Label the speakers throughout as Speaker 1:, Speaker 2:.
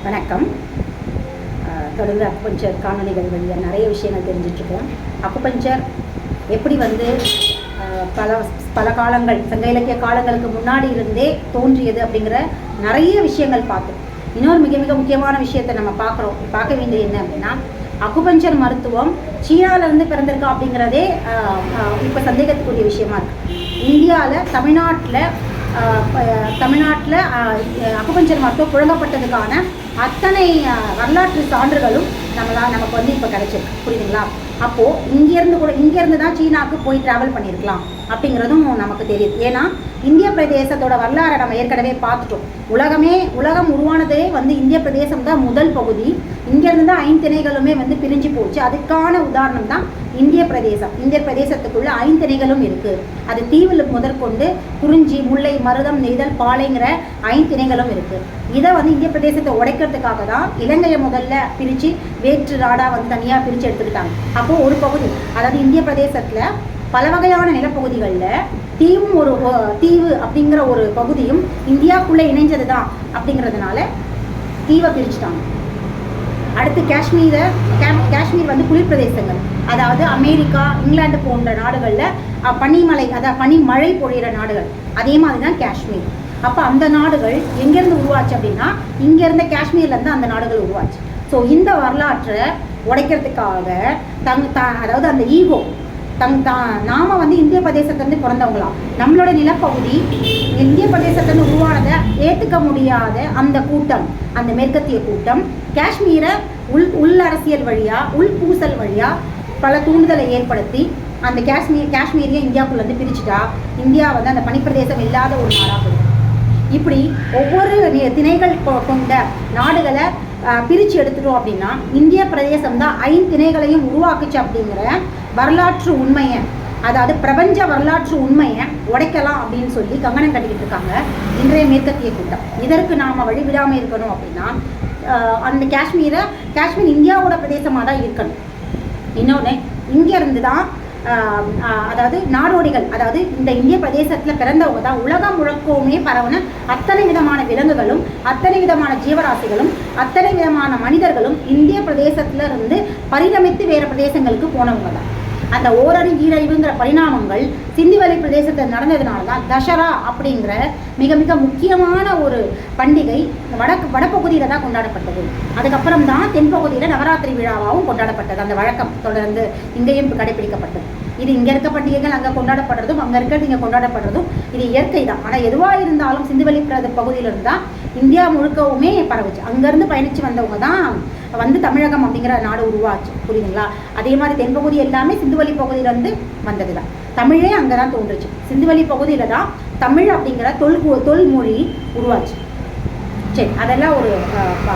Speaker 1: வணக்கம். தொடர்ந்து அக்குபஞ்சர் காணொலிகள் வழியாக நிறைய விஷயங்கள் தெரிஞ்சிட்ருக்கோம். அக்குபஞ்சர் எப்படி பல பல காலங்கள், சங்க இலக்கிய காலங்களுக்கு முன்னாடி இருந்தே தோன்றியது அப்படிங்கிற நிறைய விஷயங்கள் பார்த்தோம். இன்னொரு மிக மிக முக்கியமான விஷயத்தை நம்ம பார்க்க வேண்டியது என்ன அப்படின்னா, அக்குபஞ்சர் மருத்துவம் சீனாவிலேருந்து பிறந்திருக்கா அப்படிங்கிறதே இப்போ சந்தேகத்துக்குரிய விஷயமா இருக்குது. இந்தியாவில் தமிழ்நாட்டில் அக்குபஞ்சர் மருத்துவம் புழங்கப்பட்டதுக்கான அத்தனை வரலாற்று சான்றுகளும் நமக்கு இப்போ கிடைச்சிருக்கு. புரியுதுங்களா? அப்போது இங்கேருந்து தான் சீனாவுக்கு போய் ட்ராவல் பண்ணியிருக்கலாம் அப்படிங்கிறதும் நமக்கு தெரியுது. ஏன்னா இந்திய பிரதேசத்தோட வரலாறை நம்ம ஏற்கனவே பார்த்துட்டோம். உலகம் உருவானதே இந்திய பிரதேசம் தான் முதல் பகுதி. இங்கேருந்து தான் 5 திணைகளுமே பிரிஞ்சு போச்சு. அதுக்கான உதாரணம் தான் இந்திய பிரதேசம். இந்திய பிரதேசத்துக்குள்ள 5 திணைகளும் இருக்குது. அது தீவில் முதற்கொண்டு குறிஞ்சி, முல்லை, மருதம், நெய்தல், பாலைங்கிற 5 திணைகளும் இருக்குது. இதை இந்திய பிரதேசத்தை உடைக்கிறதுக்காக தான் இலங்கையை முதல்ல பிரித்து வேற்று நாடாக தனியாக பிரித்து எடுத்துக்கிட்டாங்க. அப்போது ஒரு பகுதி, அதாவது இந்திய பிரதேசத்தில் பல வகையான நிலப்பகுதிகளில் தீவு அப்படிங்கிற ஒரு பகுதியும் இந்தியாவுக்குள்ளே இணைஞ்சது தான். அப்படிங்கிறதுனால தீவை பிரிச்சுட்டாங்க. அடுத்து காஷ்மீர் குளிர் பிரதேசங்கள், அதாவது அமெரிக்கா, இங்கிலாந்து போன்ற நாடுகளில் பனிமழை பொழிகிற நாடுகள். அதே மாதிரி தான் காஷ்மீர். அப்போ அந்த நாடுகள் எங்கேருந்து உருவாச்சு அப்படின்னா, இங்கேருந்து காஷ்மீர்லேருந்து அந்த நாடுகள் உருவாச்சு. ஸோ இந்த வரலாற்றை உடைக்கிறதுக்காக அதாவது அந்த ஈகோ நாம இந்திய பிரதேசத்திலேருந்து பிறந்தவங்களாம், நம்மளோட நிலப்பகுதி இந்திய பிரதேசத்திலேருந்து உருவானதை ஏற்றுக்க முடியாத அந்த கூட்டம், அந்த மேற்கத்திய கூட்டம் காஷ்மீரை உள் அரசியல் வழியாக, உள்பூசல் வழியாக பல தூண்டுதலை ஏற்படுத்தி அந்த காஷ்மீரியை இந்தியாவுக்குள்ளேருந்து பிரிச்சுட்டா இந்தியா அந்த பனிப்பிரதேசம் இல்லாத ஒரு நாடாக போயிடும். இப்படி ஒவ்வொரு திணைகள் கொண்ட நாடுகளை பிரித்து எடுத்துட்டோம் அப்படின்னா இந்திய பிரதேசம் தான் 5 திணைகளையும் உருவாக்குச்சு அப்படிங்கிற வரலாற்று உண்மையை, அதாவது பிரபஞ்ச வரலாற்று உண்மையை உடைக்கலாம் அப்படின்னு சொல்லி கங்கணம் கட்டிக்கிட்டு இருக்காங்க இன்றைய மேற்கத்திய கூட்டம். இதற்கு நாம் வழிவிடாமல் இருக்கணும் அப்படின்னா அந்த காஷ்மீர் இந்தியாவோட பிரதேசமாக தான் இருக்கணும். இன்னொன்று, இங்கேருந்து தான் அதாவது நாடோடிகள், அதாவது இந்த இந்திய பிரதேசத்தில் பிறந்தவங்க தான் உலகம் முழுக்கவுமே பரவன அத்தனை விதமான விலங்குகளும், அத்தனை விதமான ஜீவராசிகளும், அத்தனை விதமான மனிதர்களும் இந்திய பிரதேசத்துல இருந்து பரிணமித்து வேறு பிரதேசங்களுக்கு போனவங்க தான். அந்த ஓரறி ஈரழிவுங்கிற பரிணாமங்கள் சிந்துவெளி பிரதேசத்தில் நடந்ததுனால தான் தசரா அப்படிங்கிற மிக மிக முக்கியமான ஒரு பண்டிகை வடப்பகுதியில் தான் கொண்டாடப்பட்டது. அதுக்கப்புறம் தான் தென்பகுதியில் நவராத்திரி விழாவாகவும் கொண்டாடப்பட்டது. அந்த வழக்கம் தொடர்ந்து இங்கேயும் கடைபிடிக்கப்பட்டது. இது இங்கே இருக்க பண்டிகைகள் அங்கே கொண்டாடப்படுறதும், அங்கே இருக்கிறது இங்கே கொண்டாடப்படுறதும் இது இயற்கை தான். ஆனால் எதுவாக இருந்தாலும் சிந்துவெளி பகுதியிலிருந்து தான் இந்தியா முழுக்கவுமே பரவுச்சு. அங்கேருந்து பயணித்து வந்தவங்க தான் தமிழகம் அப்படிங்கிற நாடு உருவாச்சு. புரியுதுங்களா? அதே மாதிரி தென்பகுதி எல்லாமே சிந்துவெளி பகுதியிலேருந்து வந்தது தான். தமிழே அங்கே தான் தோன்றுச்சு. சிந்துவெளி பகுதியில் தான் தமிழ் அப்படிங்கிற தொல்மொழி உருவாச்சு. சரி, அதெல்லாம் ஒரு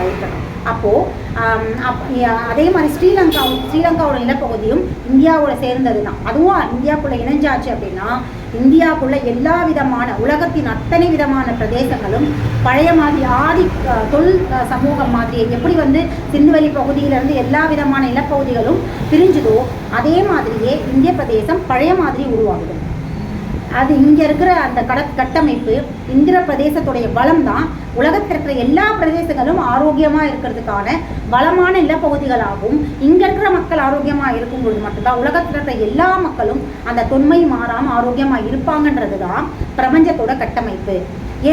Speaker 1: இருக்கணும். அப்போது அதே மாதிரி ஸ்ரீலங்காவோட நிலப்பகுதியும் இந்தியாவோட சேர்ந்தது தான். அதுவும் இந்தியாவுக்குள்ளே இணைஞ்சாச்சு அப்படின்னா இந்தியாவுக்குள்ள எல்லா விதமான உலகத்தின் அத்தனை விதமான பிரதேசங்களும் பழைய மாதிரி தொல் சமூகம் மாதிரி எப்படி சிந்துவெளி பகுதியிலிருந்து எல்லா விதமான நிலப்பகுதிகளும் பிரிஞ்சுதோ அதே மாதிரியே இந்திய பிரதேசம் பழைய மாதிரி உருவாகுது. அது இங்கே இருக்கிற அந்த கட்டமைப்பு, இந்திர பிரதேசத்துடைய பலம் தான் உலகத்தில் இருக்கிற எல்லா பிரதேசங்களும் ஆரோக்கியமாக இருக்கிறதுக்கான பலமான நிலப்பகுதிகளாகவும், இங்கே இருக்கிற மக்கள் ஆரோக்கியமாக இருக்கும்பொழுது மட்டும்தான் உலகத்தில் இருக்கிற எல்லா மக்களும் அந்த தொன்மை மாறாமல் ஆரோக்கியமாக இருப்பாங்கன்றது தான் பிரபஞ்சத்தோட கட்டமைப்பு.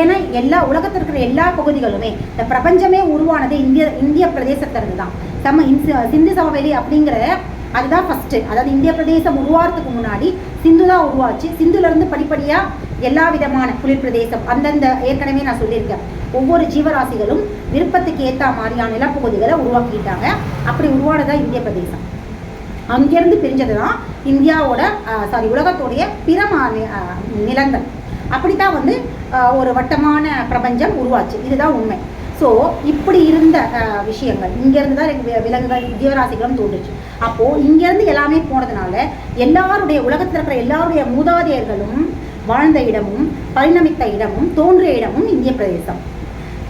Speaker 1: ஏன்னா உலகத்தில் இருக்கிற எல்லா பகுதிகளுமே, இந்த பிரபஞ்சமே உருவானது இந்திய பிரதேசத்திலிருந்து தான். சிந்து சமவெளி அப்படிங்கிற அதுதான் ஃபஸ்ட்டு. அதாவது இந்திய பிரதேசம் உருவாகிறதுக்கு முன்னாடி சிந்து தான் உருவாச்சு. சிந்துலேருந்து படிப்படியாக எல்லா விதமான குளிர் பிரதேசம் அந்தந்த ஏற்கனவே நான் சொல்லியிருக்கேன், ஒவ்வொரு ஜீவராசிகளும் விருப்பத்துக்கு ஏற்ற மாதிரியான நிலப்பகுதிகளை உருவாக்கிட்டாங்க. அப்படி உருவானதான் இந்திய பிரதேசம். அங்கேருந்து பிரிஞ்சது தான் இந்தியாவோட உலகத்தோடைய பிற நிலங்கள். அப்படி தான் ஒரு வட்டமான பிரபஞ்சம் உருவாச்சு. இதுதான் உண்மை. ஸோ இப்படி இருந்த விஷயங்கள் இங்கேருந்து தான் விலங்குகள், ஜீவராசிகளும் தோன்றுச்சு. அப்போது இங்கேருந்து எல்லாமே போனதுனால உலகத்தில் இருக்கிற எல்லாருடைய மூதாதையர்களும் வாழ்ந்த இடமும், பரிணமித்த இடமும், தோன்றிய இடமும் இந்திய பிரதேசம்.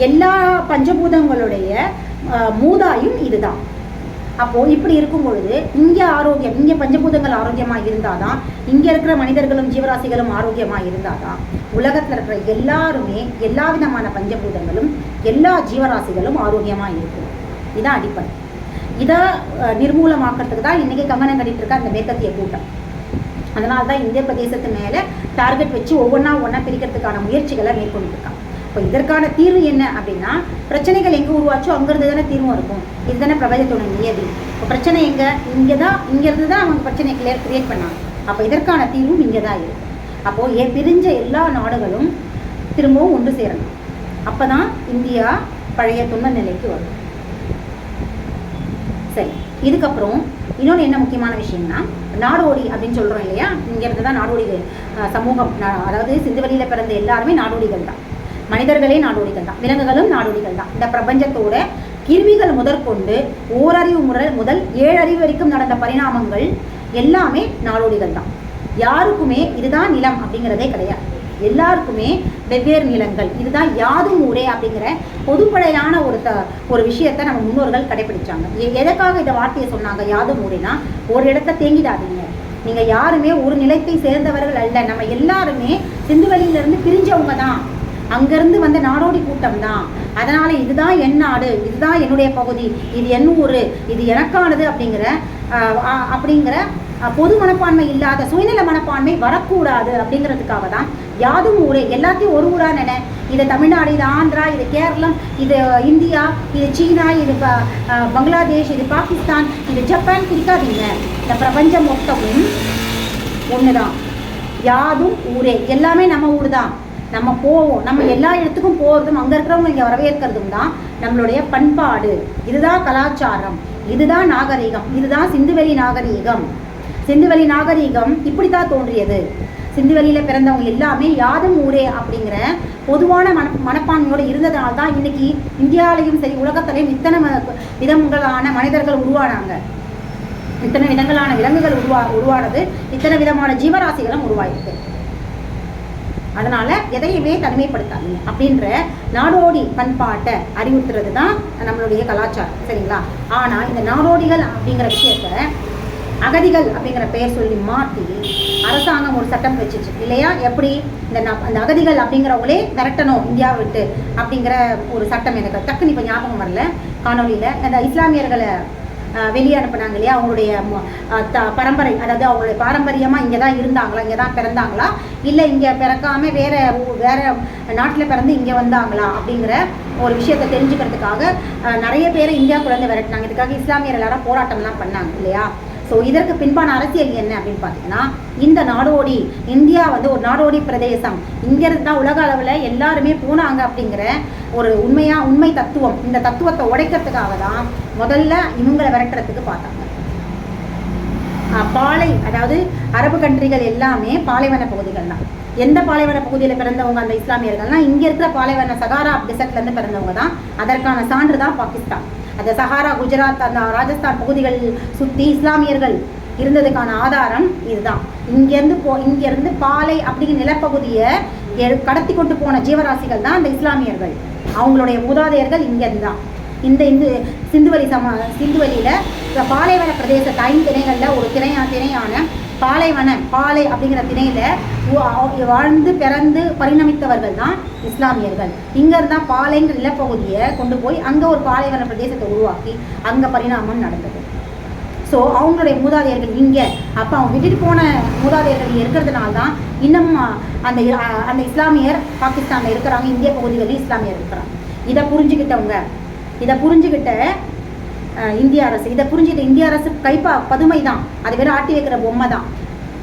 Speaker 1: எல்லா பஞ்சபூதங்களுடைய மூதாயும் இதுதான். அப்போது இப்படி இருக்கும் பொழுது இங்கே ஆரோக்கியம், இங்கே பஞ்சபூதங்கள் ஆரோக்கியமாக இருந்தால் தான், இங்கே இருக்கிற மனிதர்களும் ஜீவராசிகளும் ஆரோக்கியமாக இருந்தால் தான் உலகத்தில் இருக்கிற எல்லாருமே, எல்லா விதமான பஞ்சபூதங்களும் எல்லா ஜீவராசிகளும் ஆரோக்கியமாக இருக்கும். இதுதான் அடிப்படை. இதை நிர்மூலமாக்கிறதுக்கு தான் இன்றைக்கி கவனம் கட்டிட்டு இருக்க அந்த மேற்கத்திய கூட்டம். அதனால தான் இந்திய பிரதேசத்து மேலே டார்கெட் வச்சு ஒவ்வொன்றா பிரிக்கிறதுக்கான முயற்சிகளை மேற்கொண்டுருக்காங்க. இப்போ இதற்கான தீர்வு என்ன அப்படின்னா, பிரச்சனைகள் எங்கே உருவாச்சோ அங்கேருந்து தானே தீர்வும் இருக்கும். இதுதானே பிரபஞ்சத்தோட நியதி. இப்போ பிரச்சனை எங்கே? இங்கேருந்து தான் அவங்க பிரச்சனையை கிரியேட் பண்ணாங்க. அப்போ இதற்கான தீர்வும் இங்கே தான் இருக்கும். அப்போது பிரிஞ்ச எல்லா நாடுகளும் திரும்பவும் ஒன்று சேரணும். அப்போ தான் இந்தியா பழைய துணை நிலைக்கு வரும். சரி, இதுக்கப்புறம் இன்னொன்று என்ன முக்கியமான விஷயம்னா, நாடோடி அப்படின்னு சொல்கிறோம் இல்லையா, இங்கேருந்து தான் நாடோடிகள் சமூகம், அதாவது சிந்துவெளியில் பிறந்த எல்லாருமே நாடோடிகள் தான். மனிதர்களே நாடோடிகள் தான், விலங்குகளும் நாடோடிகள் தான். இந்த பிரபஞ்சத்தோட கிருமிகள் முதற்கொண்டு ஓரறிவு முதல் 7 அறிவு வரைக்கும் நடந்த பரிணாமங்கள் எல்லாமே நாடோடிகள் தான். யாருக்குமே இதுதான் நிலம் அப்படிங்கிறதே கிடையாது. எல்லாருக்குமே வெவ்வேறு நிலங்கள். இதுதான் யாதும் ஊரே அப்படிங்கிற பொதுப்படையான ஒரு விஷயத்தை நம்ம முன்னோர்கள் கடைபிடிச்சாங்க. எதற்காக இந்த வார்த்தையை சொன்னாங்க? யாதும் ஊரேனா ஒரு இடத்த தேங்கிடாதீங்க, நீங்கள் யாருமே ஒரு நிலத்தை சேர்ந்தவர்கள் அல்ல, நம்ம எல்லாருமே சிந்துவெளியிலிருந்து பிரிஞ்சவங்க தான், அங்கேருந்து வந்த நாடோடி கூட்டம் தான். அதனால் இதுதான் என் நாடு, இதுதான் என்னுடைய பகுதி, இது என் ஊர், இது எனக்கானது அப்படிங்கிற பொது மனப்பான்மை இல்லாத சுயநல மனப்பான்மை வரக்கூடாது அப்படிங்கிறதுக்காக தான் யாதும் ஊரே, எல்லாத்தையும் ஒரு ஊராக நினை. இது தமிழ்நாடு, இது ஆந்திரா, இது கேரளம், இது இந்தியா, இது சீனா, இது பங்களாதேஷ், இது பாகிஸ்தான், இது ஜப்பான் பிரிக்காதீங்க. இந்த பிரபஞ்சம் மொத்தமும் ஒன்று தான். யாதும் ஊரே, எல்லாமே நம்ம ஊர் தான். நம்ம போவோம், நம்ம எல்லா இடத்துக்கும் போகிறதும் அங்கே இருக்கிறவங்க இங்கே வரவேற்கிறதும் தான் நம்மளுடைய பண்பாடு. இதுதான் கலாச்சாரம், இதுதான் நாகரீகம், இதுதான் சிந்துவெளி நாகரீகம். சிந்துவெளி நாகரீகம் இப்படி தான் தோன்றியது. சிந்துவெளியில் பிறந்தவங்க எல்லாமே யாதும் ஊரே அப்படிங்கிற பொதுவான மனப்பான்மையோடு இருந்ததுனால தான் இன்றைக்கி இந்தியாவிலையும் சரி உலகத்திலையும் இத்தனை விதங்களான மனிதர்கள் உருவானாங்க, இத்தனை விதங்களான விலங்குகள் உருவானது, இத்தனை விதமான ஜீவராசிகளும் உருவாயிருக்கு. அதனால் எதையுமே தனிமைப்படுத்தாதீங்க அப்படின்ற நாடோடி பண்பாட்டை அறிவுறுத்துறது தான் நம்மளுடைய கலாச்சாரம். சரிங்களா? ஆனால் இந்த நாடோடிகள் அப்படிங்கிற விஷயத்த அகதிகள் அப்படிங்கிற பெயர் சொல்லி மாற்றி அரசாங்கம் ஒரு சட்டம் வச்சிச்சு இல்லையா? எப்படி அந்த அகதிகள் அப்படிங்கிறவங்களே விரட்டணும் இந்தியாவை விட்டு அப்படிங்கிற ஒரு சட்டம் எனக்கு டக்குன்னு இப்போ ஞாபகம் வரல. காணொலியில் அந்த இஸ்லாமியர்களை வெளியே அனுப்புனாங்க இல்லையா? அவங்களுடைய பரம்பரை, அதாவது அவங்களுடைய பாரம்பரியமாக இங்கே தான் இருந்தாங்களா, இங்கே தான் பிறந்தாங்களா, இல்லை இங்கே பிறக்காமல் வேறு நாட்டில் பிறந்து இங்கே வந்தாங்களா அப்படிங்கிற ஒரு விஷயத்தை தெரிஞ்சுக்கிறதுக்காக நிறைய பேரை இந்தியாவுக்குள்ளேருந்து விரட்டினாங்க. இதுக்காக இஸ்லாமியர் எல்லாரும் போராட்டம்லாம் பண்ணாங்க இல்லையா? ஸோ இதற்கு பின்பான அரசியல் என்ன அப்படின்னு பார்த்தீங்கன்னா, இந்த நாடோடி இந்தியா ஒரு நாடோடி பிரதேசம், இங்கேருந்து தான் உலக அளவில் எல்லாருமே போனாங்க அப்படிங்கிற ஒரு உண்மை தத்துவம். இந்த தத்துவத்தை உடைக்கிறதுக்காக தான் முதல்ல இவங்களை விரட்டுறதுக்கு பார்த்தாங்க. பாலை, அதாவது அரபு கண்ட்ரிகள் எல்லாமே பாலைவன பகுதிகள் தான். எந்த பாலைவன பகுதியில் பிறந்தவங்க அந்த இஸ்லாமியர்கள்லாம் இங்கே இருக்கிற பாலைவன சகாரா டெசர்ட்லேருந்து பிறந்தவங்க தான். அதற்கான சான்று தான் பாகிஸ்தான். அந்த சஹாரா, குஜராத், அந்த ராஜஸ்தான் பகுதிகள் சுற்றி இஸ்லாமியர்கள் இருந்ததுக்கான ஆதாரம் இதுதான். இங்கேருந்து பாலை அப்படிங்கிற நிலப்பகுதியை கடத்தி கொண்டு போன ஜீவராசிகள் தான் அந்த இஸ்லாமியர்கள். அவங்களுடைய மூதாதையர்கள் இங்கேருந்து தான். இந்த சிந்துவெளியில் பாலைவன பிரதேச 5 திணைகளில் ஒரு திணையான பாலை அப்படிங்கிற திணையில் வாழ்ந்து பிறந்து பரிணமித்தவர்கள் தான் இஸ்லாமியர்கள். இங்கேருந்து தான் பாலைங்கிற நிலப்பகுதியை கொண்டு போய் அங்கே ஒரு பாலைவன பிரதேசத்தை உருவாக்கி அங்கே பரிணாமம் நடந்தது. ஸோ அவங்களுடைய மூதாதையர்கள் இங்கே, அப்போ அவங்க விட்டுட்டு போன மூதாதையர்கள் இருக்கிறதுனால தான் இன்னும் அந்த இஸ்லாமியர் பாகிஸ்தானில் இருக்கிறாங்க, இந்திய பகுதிகளில் இஸ்லாமியர் இருக்கிறாங்க. இதை புரிஞ்சுக்கிட்ட இந்திய அரசு, இந்திய அரசு பதுமை தான், அது வேறு ஆட்டி வைக்கிற பொம்மை தான்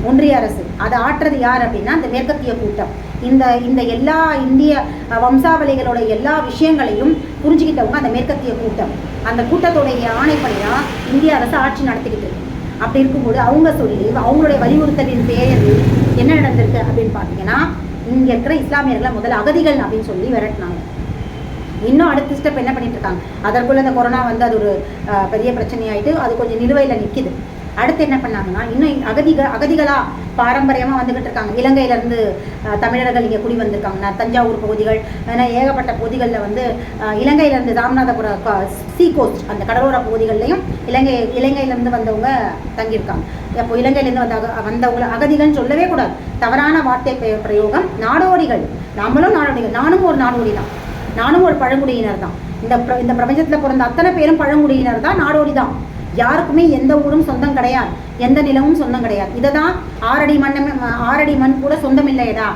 Speaker 1: ஒன்றிய அரசு. அதை ஆட்டுறது யார் அப்படின்னா இந்த மேற்கத்திய கூட்டம். இந்த எல்லா இந்திய வம்சாவளிகளோட எல்லா விஷயங்களையும் புரிஞ்சுக்கிட்டவங்க அந்த மேற்கத்திய கூட்டம். அந்த கூட்டத்தோடைய ஆணைப்படியாக இந்திய அரசு ஆட்சி நடத்திக்கிட்டு இருக்கு. அப்படி இருக்கும்போது அவங்களுடைய வலியுறுத்தலின் பேரில் என்ன நடந்திருக்கு அப்படின்னு பார்த்தீங்கன்னா, இங்கே இருக்கிற இஸ்லாமியர்களை முதல்ல அகதிகள் அப்படின்னு சொல்லி விரட்டினாங்க. இன்னும் அடுத்த ஸ்டெப் என்ன பண்ணிட்டு இருக்காங்க, அதற்குள்ள இந்த கொரோனா அது ஒரு பெரிய பிரச்சனையாயிட்டு அது கொஞ்சம் நிலுவையில் நிற்கிது. அடுத்து என்ன பண்ணாங்கன்னா, இன்னும் அகதிகளாக பாரம்பரியமாக வந்துக்கிட்டு இருக்காங்க. இலங்கையிலேருந்து தமிழர்கள் இங்கே குடி வந்திருக்காங்க. தஞ்சாவூர் பகுதிகள், ஏன்னா ஏகப்பட்ட பகுதிகளில் வந்து இலங்கையிலேருந்து ராமநாதபுரம் சீ கோஸ்ட் அந்த கடலோர பகுதிகள்லையும் இலங்கையிலேருந்து வந்தவங்க தங்கியிருக்காங்க. அப்போ இலங்கையிலேருந்து வந்தவங்களை அகதிகள்னு சொல்லவே கூடாது, தவறான வார்த்தை பிரயோகம். நாடோடிகள், நாமளும் நாடோடிகள். நானும் ஒரு நாடோடி தான், நானும் ஒரு பழங்குடியினர் தான். இந்த பிரபஞ்சத்தில் பிறந்த அத்தனை பேரும் பழங்குடியினர் தான், நாடோடி தான். யாருக்குமே எந்த ஊரும் சொந்தம் கிடையாது, எந்த நிலமும் சொந்தம் கிடையாது. இதை தான் 6 அடி மண் கூட சொந்தம் இல்லையடா,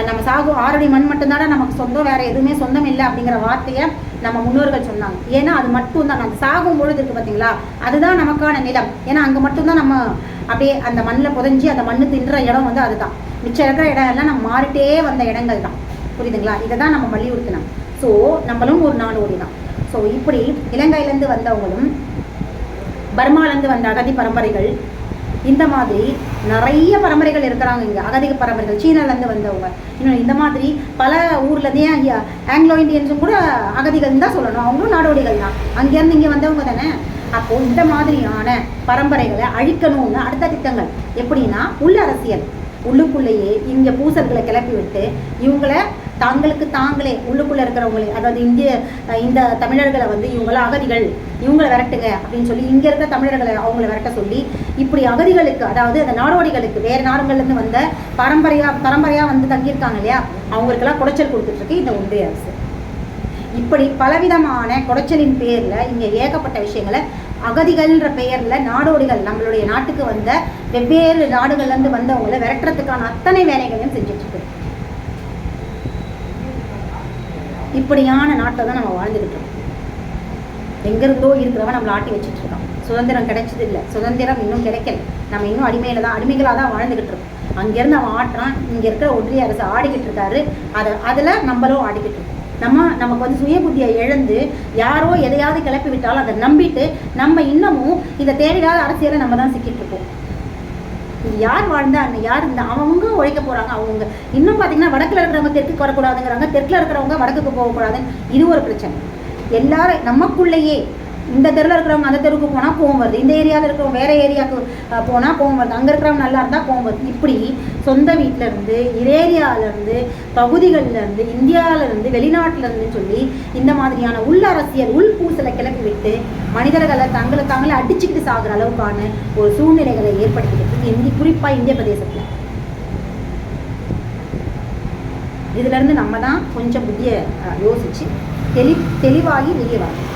Speaker 1: நம்ம 6 அடி மண் மட்டும்தானே நமக்கு சொந்தம், வேற எதுவுமே சொந்தம் இல்லை அப்படிங்கிற வார்த்தையை நம்ம முன்னோர்கள் சொன்னாங்க. ஏன்னா அது மட்டும்தான் அந்த சாகும் பொழுது இருக்குது பார்த்தீங்களா, அதுதான் நமக்கான நிலம். ஏன்னா அங்கே மட்டும்தான் நம்ம அப்படியே அந்த மண்ணில் புதைஞ்சி அந்த மண்ணு தின்ற இடம் வந்து அதுதான். மிச்சம் இருக்கிற இடம் எல்லாம் நம்ம மாறிட்டே வந்த இடங்கள் தான். புரியுதுங்களா? இதை தான் நம்ம வலியுறுத்தினோம். ஸோ நம்மளும் ஒரு நாடோடி தான். ஸோ இப்படி இலங்கையிலேருந்து வந்தவங்களும் பர்மாலேருந்து வந்த அகதி பரம்பரைகள், இந்த மாதிரி நிறைய பரம்பரைகள் இருக்கிறாங்க இங்கே. அகதிக பரம்பரைகள் சீனாலேருந்து வந்தவங்க, இன்னும் இந்த மாதிரி பல ஊர்லேருந்தே ஆங்கிலோ இந்தியன்ஸும் கூட அகதிகள் தான் சொல்லணும், அவங்களும் நாடோடிகள் தான், அங்கேருந்து இங்கே வந்தவங்க தானே. அப்போது இந்த மாதிரியான பரம்பரைகளை அழிக்கணும்னு அடுத்த திட்டங்கள் எப்படின்னா, உள்ள அரசியல், உள்ளுக்குள்ளேயே இங்கே பூசல்களை கிளப்பி விட்டு இவங்களை தாங்களே உள்ளுக்குள்ளே இருக்கிறவங்களே, அதாவது இந்த தமிழர்களை வந்து இவங்கள அகதிகள், இவங்களை விரட்டுங்க அப்படின்னு சொல்லி இங்கே இருக்கிற தமிழர்களை அவங்கள விரட்ட சொல்லி, இப்படி அகதிகளுக்கு, அதாவது அந்த நாடோடிகளுக்கு வேறு நாடுகள்லேருந்து வந்த பரம்பரையாக வந்து தங்கியிருக்காங்க இல்லையா, அவங்களுக்கெல்லாம் குடைச்சல் கொடுத்துட்ருக்கு இந்த ஒன்றிய அரசு. இப்படி பலவிதமான குடைச்சலின் பேரில் இங்கே ஏகப்பட்ட விஷயங்களை அகதிகள்ன்ற பெயரில் நாடோடிகள் நம்மளுடைய நாட்டுக்கு வந்த வெவ்வேறு நாடுகள்லேருந்து வந்தவங்களை விரட்டுறதுக்கான அத்தனை வேலைகளையும் செஞ்சிட்ருக்கு. இப்படியான நாட்டை தான் நம்ம வாழ்ந்துக்கிட்டு இருக்கோம். எங்கேருந்தோ இருக்கிறவன் நம்மளை ஆட்டி வச்சுட்டு இருக்கான். சுதந்திரம் கிடைச்சது இல்லை, சுதந்திரம் இன்னும் கிடைக்கல, நம்ம இன்னும் அடிமைகளாக தான் வாழ்ந்துக்கிட்டு இருக்கோம். அங்கேருந்து அவன் ஆட்டுறான், இங்கே இருக்கிற ஒன்றிய அரசு ஆடிக்கிட்டு இருக்காரு, அதில் நம்மளும் ஆடிக்கிட்டு இருக்கோம். நமக்கு வந்து சுய புத்தியை இழந்து யாரோ எதையாவது கிளப்பி விட்டாலும் அதை நம்பிட்டு நம்ம இன்னமும் இந்த தேவையில்லாத அரசியலை நம்ம தான் சிக்கிட்டு இருக்கோம். யார் வாழ்ந்தா யார் இந்த அவங்க உழைக்க போகிறாங்க. அவங்க இன்னும் பார்த்தீங்கன்னா வடக்கில் இருக்கிறவங்க தெற்குக்கு வரக்கூடாதுங்கிறாங்க, தெற்கில் இருக்கிறவங்க வடக்குக்கு போகக்கூடாதுன்னு. இது ஒரு பிரச்சனை. எல்லாரும் நமக்குள்ளேயே இந்த தெருவில் இருக்கிறவங்க அந்த தெருவுக்கு போனால் கோவம் வருது, இந்த ஏரியாவில் இருக்கிறவங்க வேறு ஏரியாவுக்கு போனால் கோவம் வருது, அங்கே இருக்கிறவங்க நல்லா இருந்தால் கோவம் வருது. இப்படி சொந்த வீட்டிலேருந்து, ஏரியாவிலேருந்து, பகுதிகளிலேருந்து, இந்தியாவிலேருந்து, வெளிநாட்டிலேருந்து சொல்லி இந்த மாதிரியான உள் அரசியல், உள் பூசலை கிளப்பி விட்டு மனிதர்களை தாங்களே அடிச்சுக்கிட்டு சாகிற அளவுக்கான ஒரு சூழ்நிலைகளை ஏற்படுத்திக்கிட்டு குறிப்பாக இந்திய பிரதேசத்தில். இதிலேருந்து நம்ம தான் கொஞ்சம் புத்தியை யோசித்து தெளிவாகி வெளியே வரணும்.